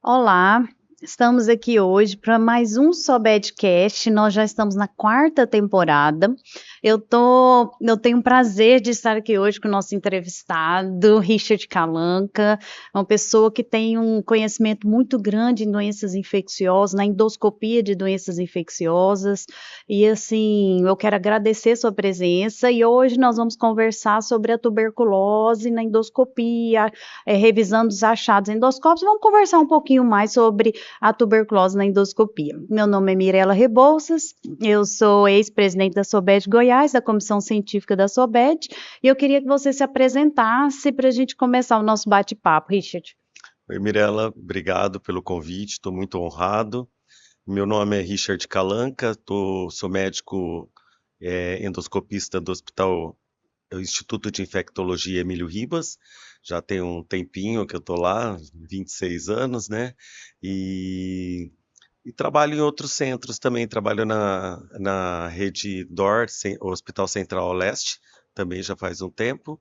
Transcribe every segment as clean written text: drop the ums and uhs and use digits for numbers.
Olá, estamos aqui hoje para mais um Sobedcast. Nós já estamos na quarta temporada. Eu tenho o prazer de estar aqui hoje com o nosso entrevistado, Richard Calanca, uma pessoa que tem um conhecimento muito grande em doenças infecciosas, na endoscopia de doenças infecciosas. E assim, eu quero agradecer sua presença. E hoje nós vamos conversar sobre a tuberculose na endoscopia, revisando os achados endoscópicos. Vamos conversar um pouquinho mais sobre a tuberculose na endoscopia. Meu nome é Mirela Rebouças, eu sou ex-presidente da SOBED Goiás, da Comissão Científica da SOBED, e eu queria que você se apresentasse para a gente começar o nosso bate-papo, Richard. Oi, Mirela, obrigado pelo convite, estou muito honrado. Meu nome é Richard Calanca, sou médico endoscopista do Instituto de Infectologia Emílio Ribas. Já tem um tempinho que eu estou lá, 26 anos, né? E, e trabalho em outros centros também, trabalho na rede DOR, Hospital Central Leste, também já faz um tempo.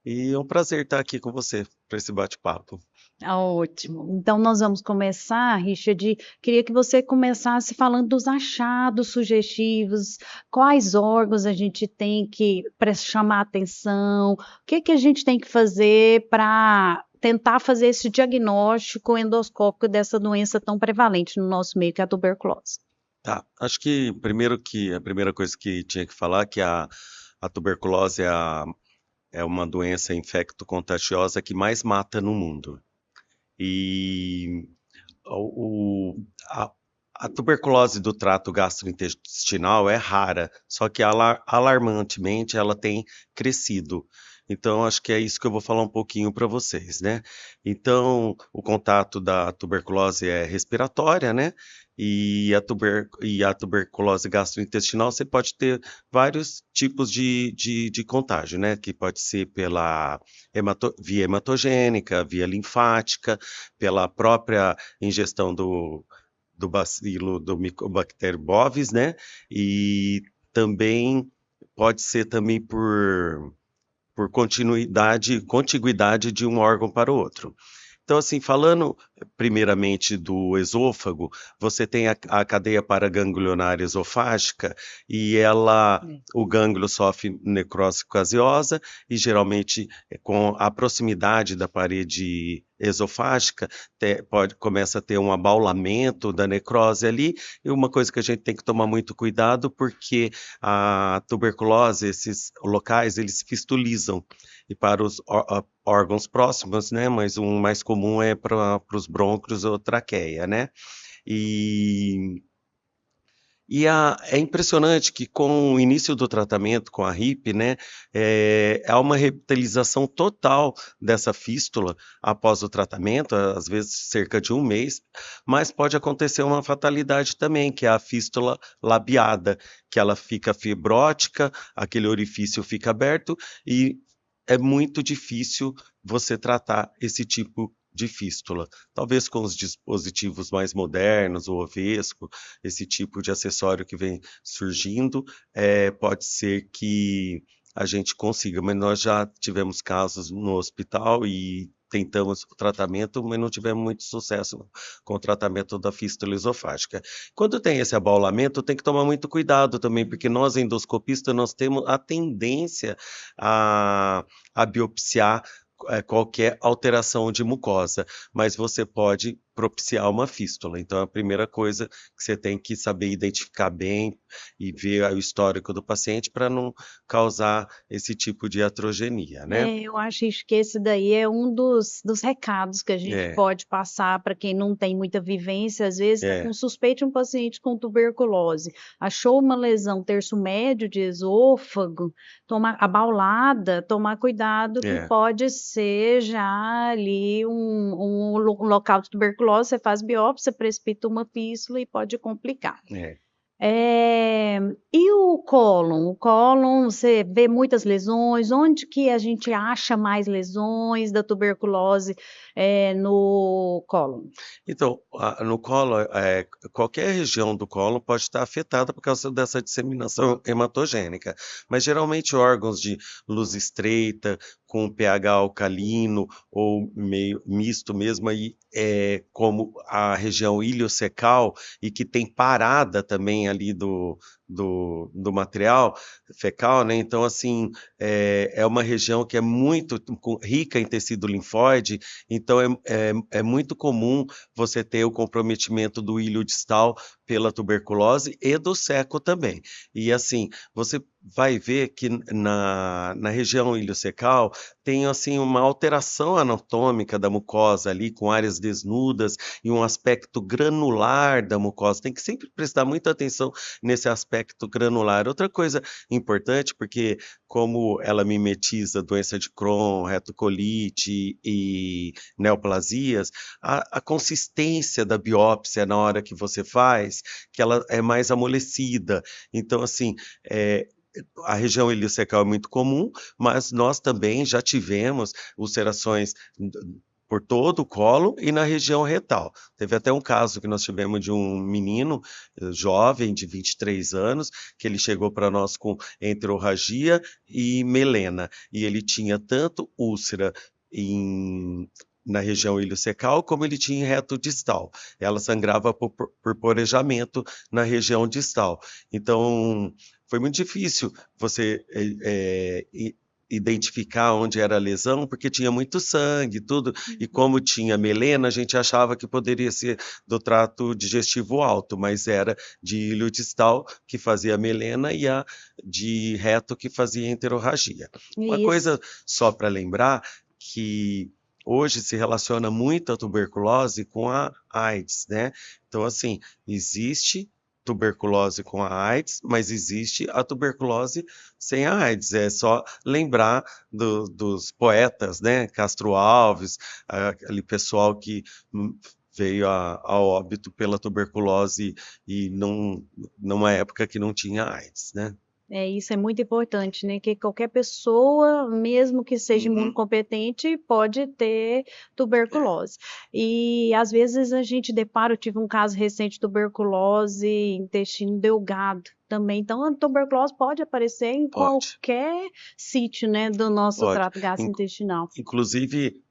E é um prazer estar aqui com você para esse bate-papo. Ótimo. Então, nós vamos começar, Richard. Queria que você começasse falando dos achados sugestivos, quais órgãos a gente tem que chamar atenção, o que que a gente tem que fazer para tentar fazer esse diagnóstico endoscópico dessa doença tão prevalente no nosso meio, que é a tuberculose. Tá, acho que primeiro que a primeira coisa que tinha que falar é que a tuberculose é uma doença infecto-contagiosa que mais mata no mundo. E o, a, a tuberculose do trato gastrointestinal é rara, só que alarmantemente ela tem crescido. Então, acho que é isso que eu vou falar um pouquinho para vocês, né? Então, o contato da tuberculose é respiratória, né? E a tuberculose gastrointestinal, você pode ter vários tipos de contágio, né? Que pode ser pela via hematogênica, via linfática, pela própria ingestão do bacilo, do Mycobacter bovis, né? E também pode ser também por contiguidade de um órgão para o outro. Então, assim, falando primeiramente do esôfago, você tem a cadeia paraganglionar esofágica e o gânglio sofre necrose gaseosa e geralmente com a proximidade da parede esofágica começa a ter um abaulamento da necrose ali e uma coisa que a gente tem que tomar muito cuidado porque a tuberculose, esses locais, eles fistulizam e para os órgãos próximos, né? Mas o mais comum é para os brônquios ou traqueia, né? E, é impressionante que com o início do tratamento com a RIP, né, há uma revitalização total dessa fístula após o tratamento, às vezes cerca de um mês, mas pode acontecer uma fatalidade também, que é a fístula labiada, que ela fica fibrótica, aquele orifício fica aberto e é muito difícil você tratar esse tipo de fístula. Talvez com os dispositivos mais modernos, o Ovesco, esse tipo de acessório que vem surgindo, pode ser que a gente consiga, mas nós já tivemos casos no hospital e tentamos o tratamento, mas não tivemos muito sucesso com o tratamento da fístula esofágica. Quando tem esse abaulamento, tem que tomar muito cuidado também, porque nós endoscopistas, nós temos a tendência a biopsiar qualquer alteração de mucosa, mas você pode propiciar uma fístula. Então, a primeira coisa que você tem que saber identificar bem e ver o histórico do paciente para não causar esse tipo de atrogenia, né? Eu acho que esse daí é um dos recados que a gente É, pode passar para quem não tem muita vivência, às vezes está com é, suspeita de um paciente com tuberculose, achou uma lesão terço médio de esôfago, tomar abaulada, tomar cuidado que é. pode ser já ali um local de tuberculose, você faz biópsia, precipita uma fístula e pode complicar. É. É, e o cólon? O cólon, você vê muitas lesões. Onde que a gente acha mais lesões da tuberculose no cólon? Então, no colo, qualquer região do colo pode estar afetada por causa dessa disseminação hematogênica, mas geralmente órgãos de luz estreita, com pH alcalino ou meio misto mesmo, aí como a região iliocecal e que tem parada também ali do material fecal, né? Então, assim, é uma região que é muito rica em tecido linfóide, então é muito comum você ter o comprometimento do ilho distal pela tuberculose e do seco também. E assim, você vai ver que na região iliocecal tem assim uma alteração anatômica da mucosa ali, com áreas desnudas e um aspecto granular da mucosa. Tem que sempre prestar muita atenção nesse aspecto granular. Outra coisa importante, porque como ela mimetiza doença de Crohn, retocolite e neoplasias, a consistência da biópsia na hora que você faz, que ela é mais amolecida. Então, assim, a região iliocecal é muito comum, mas nós também já tivemos ulcerações por todo o colo e na região retal. Teve até um caso que nós tivemos de um menino jovem, de 23 anos, que ele chegou para nós com enterorragia e melena, e ele tinha tanto úlcera na região iliocecal, como ele tinha em reto distal. Ela sangrava por porejamento na região distal. Então, foi muito difícil você identificar onde era a lesão, porque tinha muito sangue, tudo, e como tinha melena, a gente achava que poderia ser do trato digestivo alto, mas era de ilho distal que fazia melena e a de reto que fazia enterorragia. Uma Isso. coisa só para lembrar que hoje se relaciona muito a tuberculose com a AIDS, né? Então, assim, existe tuberculose com a AIDS, mas existe a tuberculose sem a AIDS. É só lembrar dos poetas, né? Castro Alves, aquele pessoal que veio a óbito pela tuberculose e numa época que não tinha AIDS, né? Isso é muito importante, né? Que qualquer pessoa, mesmo que seja Uhum. imunocompetente, pode ter tuberculose. E às vezes a gente depara, eu tive um caso recente de tuberculose, intestino delgado também. Então, a tuberculose pode aparecer em Pode, qualquer sítio, né, do nosso pode. trato Inc- gastrointestinal. Inclusive,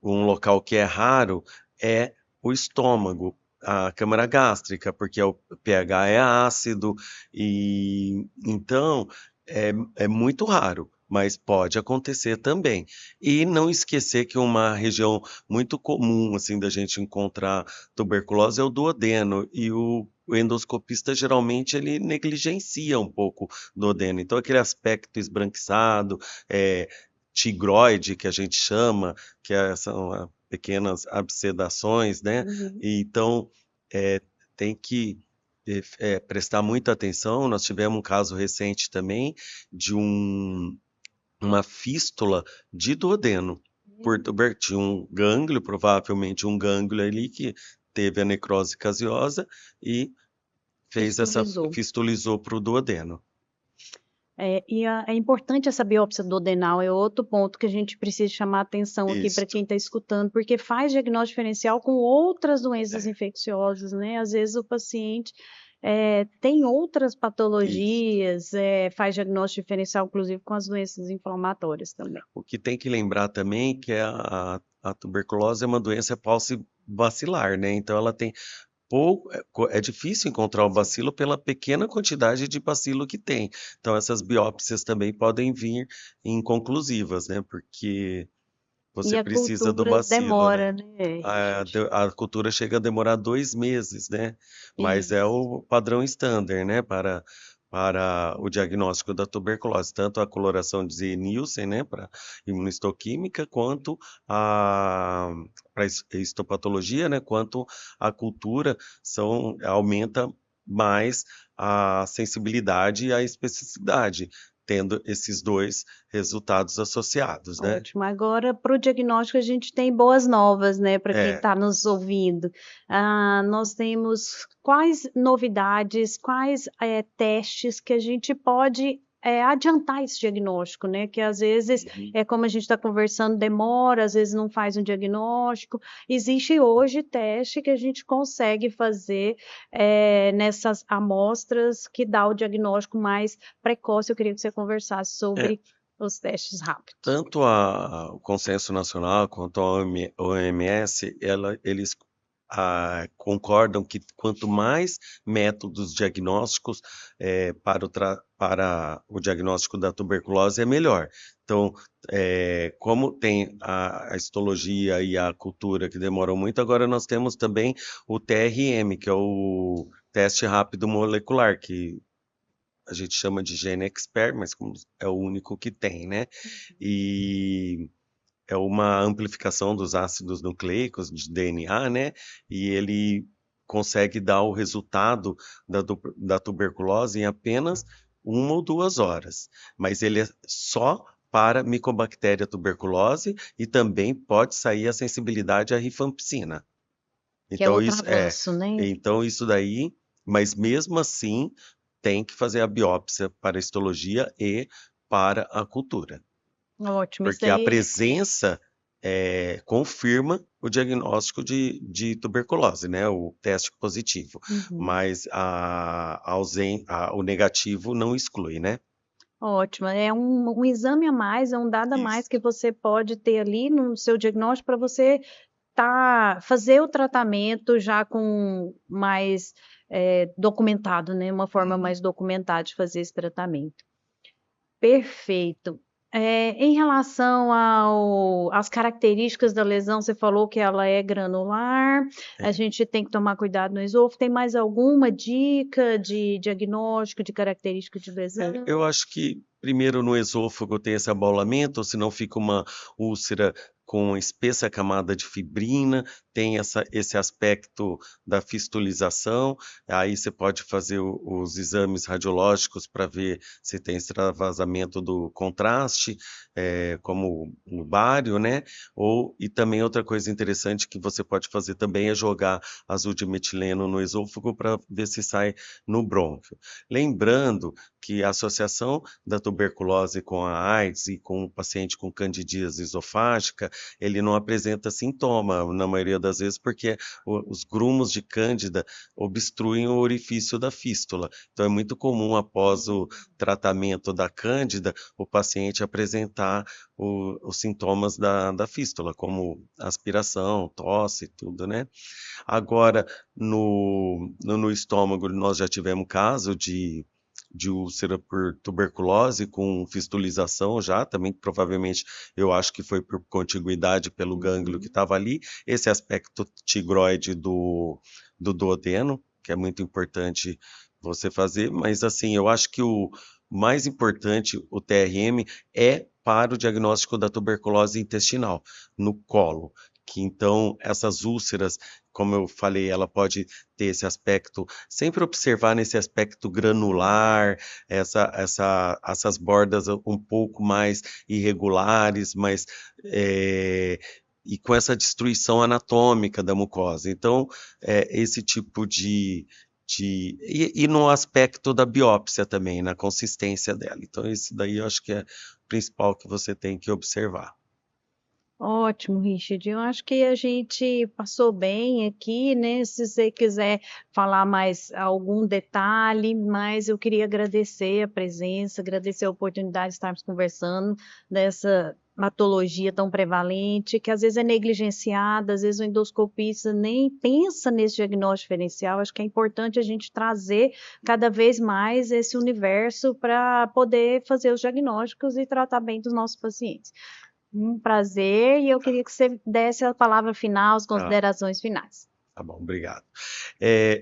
um local que é raro é o estômago, a câmara gástrica, porque o pH é ácido, e então é muito raro, mas pode acontecer também. E não esquecer que uma região muito comum assim da gente encontrar tuberculose é o duodeno, e o endoscopista geralmente ele negligencia um pouco do duodeno. Então aquele aspecto esbranquiçado, é, tigroide, que a gente chama, são pequenas abscedações, né? Uhum. E então, tem que prestar muita atenção. Nós tivemos um caso recente também de uma fístula de duodeno. Tinha um gânglio, provavelmente um gânglio ali que teve a necrose caseosa e Fistulizou. fistulizou para o duodeno. É importante essa biópsia duodenal, é outro ponto que a gente precisa chamar atenção aqui para Isso. quem está escutando, porque faz diagnóstico diferencial com outras doenças É, infecciosas, né? Às vezes o paciente tem outras isso. patologias, faz diagnóstico diferencial, inclusive com as doenças inflamatórias também. O que tem que lembrar também é que a tuberculose é uma doença paucibacilar, né? Então ela tem pouco, é difícil encontrar o bacilo pela pequena quantidade de bacilo que tem. Então essas biópsias também podem vir inconclusivas, né? Porque E você a precisa do cultura bacilo, né? demora, né, Richard? A cultura chega a demorar 2 meses, né? Mas é Isso. o padrão estándar, né? Para o diagnóstico da tuberculose, tanto a coloração de Nielsen, né? Para imunistoquímica, quanto a para histopatologia, né? Quanto a cultura aumenta mais a sensibilidade e a especificidade, tendo esses dois resultados associados, né? Ótimo. Agora, para o diagnóstico, a gente tem boas novas, né, para quem É, está nos ouvindo. Nós temos quais novidades, quais testes que a gente pode adiantar esse diagnóstico, né? Que às vezes, uhum. como a gente está conversando, demora, às vezes não faz um diagnóstico. Existe hoje teste que a gente consegue fazer nessas amostras que dá o diagnóstico mais precoce. Eu queria que você conversasse É, sobre. os testes rápidos. Tanto o Consenso Nacional quanto a OMS, eles concordam que quanto mais métodos diagnósticos para o diagnóstico da tuberculose é melhor. Então, como tem a histologia e a cultura que demoram muito, agora nós temos também o TRM, que é o teste rápido molecular, que a gente chama de GeneXpert, mas como é o único que tem, né? E é uma amplificação dos ácidos nucleicos de DNA, né? E ele consegue dar o resultado da tuberculose em apenas 1 ou 2 horas. Mas ele é só para Mycobacteria tuberculose e também pode sair a sensibilidade à rifampicina. Que é Então outro isso avanço, né? então isso daí, mas mesmo assim tem que fazer a biópsia para a histologia e para a cultura, Ótimo, isso porque a aí. presença confirma o diagnóstico de tuberculose, né? O teste positivo, Uhum. mas o negativo não exclui, né? Ótimo, é um exame a mais, é um dado a mais Isso. que você pode ter ali no seu diagnóstico para você fazer o tratamento já com mais documentado, né? Uma forma Uhum. mais documentada de fazer esse tratamento. Perfeito. Em relação às características da lesão, você falou que ela é granular, a É. gente tem que tomar cuidado no esôfago. Tem mais alguma dica de diagnóstico, de característica de lesão? Eu acho que primeiro no esôfago tem esse abaulamento, ou senão fica uma úlcera com espessa camada de fibrina, tem esse aspecto da fistulização, aí você pode fazer os exames radiológicos para ver se tem extravasamento do contraste, como o bário, né? E também outra coisa interessante que você pode fazer também é jogar azul de metileno no esôfago para ver se sai no brônquio. Lembrando que a associação da tuberculose com a AIDS e com o paciente com candidíase esofágica, ele não apresenta sintoma, na maioria das vezes, porque os grumos de cândida obstruem o orifício da fístula. Então, é muito comum, após o tratamento da cândida, o paciente apresentar os sintomas da fístula, como aspiração, tosse, tudo, né? Agora, no estômago, nós já tivemos caso de úlcera por tuberculose com fistulização já, também provavelmente eu acho que foi por contiguidade pelo gânglio que estava ali, esse aspecto tigroide do duodeno, que é muito importante você fazer, mas assim, eu acho que o mais importante, o TRM, é para o diagnóstico da tuberculose intestinal, no colo, que então essas úlceras, como eu falei, ela pode ter esse aspecto, sempre observar nesse aspecto granular, essas bordas um pouco mais irregulares, mas e com essa destruição anatômica da mucosa. Então, esse tipo e no aspecto da biópsia também, na consistência dela. Então, esse daí eu acho que é o principal que você tem que observar. Ótimo, Richard. Eu acho que a gente passou bem aqui, né? Se você quiser falar mais algum detalhe, mas eu queria agradecer a presença, agradecer a oportunidade de estarmos conversando dessa patologia tão prevalente, que às vezes é negligenciada, às vezes o endoscopista nem pensa nesse diagnóstico diferencial. Acho que é importante a gente trazer cada vez mais esse universo para poder fazer os diagnósticos e tratar bem dos nossos pacientes. Um prazer, e eu queria que você desse a palavra final, as Ah, considerações finais. tá bom, obrigado.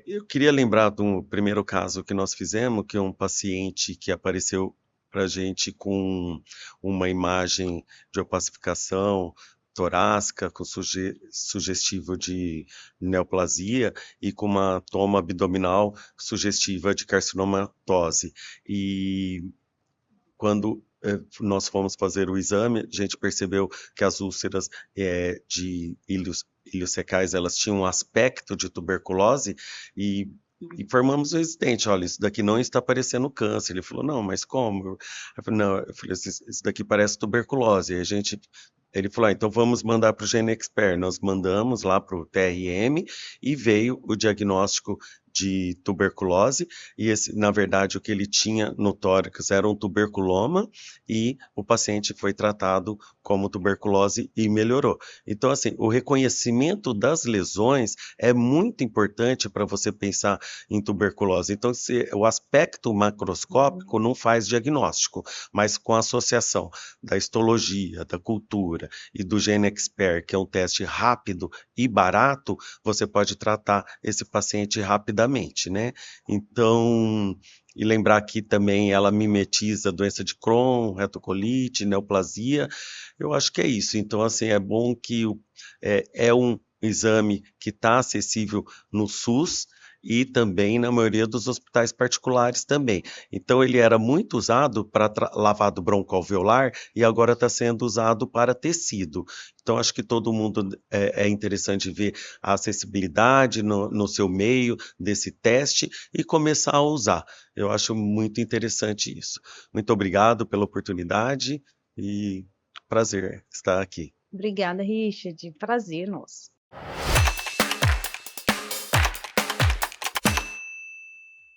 Eu queria lembrar do primeiro caso que nós fizemos, que é um paciente que apareceu para a gente com uma imagem de opacificação torácica, com sugestivo de neoplasia e com uma toma abdominal sugestiva de carcinomatose. E quando nós fomos fazer o exame, a gente percebeu que as úlceras de iliossecais, elas tinham um aspecto de tuberculose e informamos o residente, olha, isso daqui não está parecendo câncer. Ele falou, não, mas como? Eu falei, não, eu falei, isso daqui parece tuberculose. E ele falou, então vamos mandar para o GeneXpert. Nós mandamos lá para o TRM e veio o diagnóstico de tuberculose, e na verdade, o que ele tinha no tórax era um tuberculoma, e o paciente foi tratado como tuberculose e melhorou. Então, assim, o reconhecimento das lesões é muito importante para você pensar em tuberculose. Então, o aspecto macroscópico não faz diagnóstico, mas com a associação da histologia, da cultura e do GeneXpert, que é um teste rápido e barato, você pode tratar esse paciente rapidamente, né? Então, e lembrar que também ela mimetiza doença de Crohn, retocolite, neoplasia. Eu acho que é isso. Então, assim, é bom que é um exame que está acessível no SUS e também na maioria dos hospitais particulares também. Então, ele era muito usado para lavado broncoalveolar e agora está sendo usado para tecido. Então, acho que todo mundo é interessante ver a acessibilidade no seu meio desse teste e começar a usar. Eu acho muito interessante isso. Muito obrigado pela oportunidade e prazer estar aqui. Obrigada, Richard. Prazer nosso.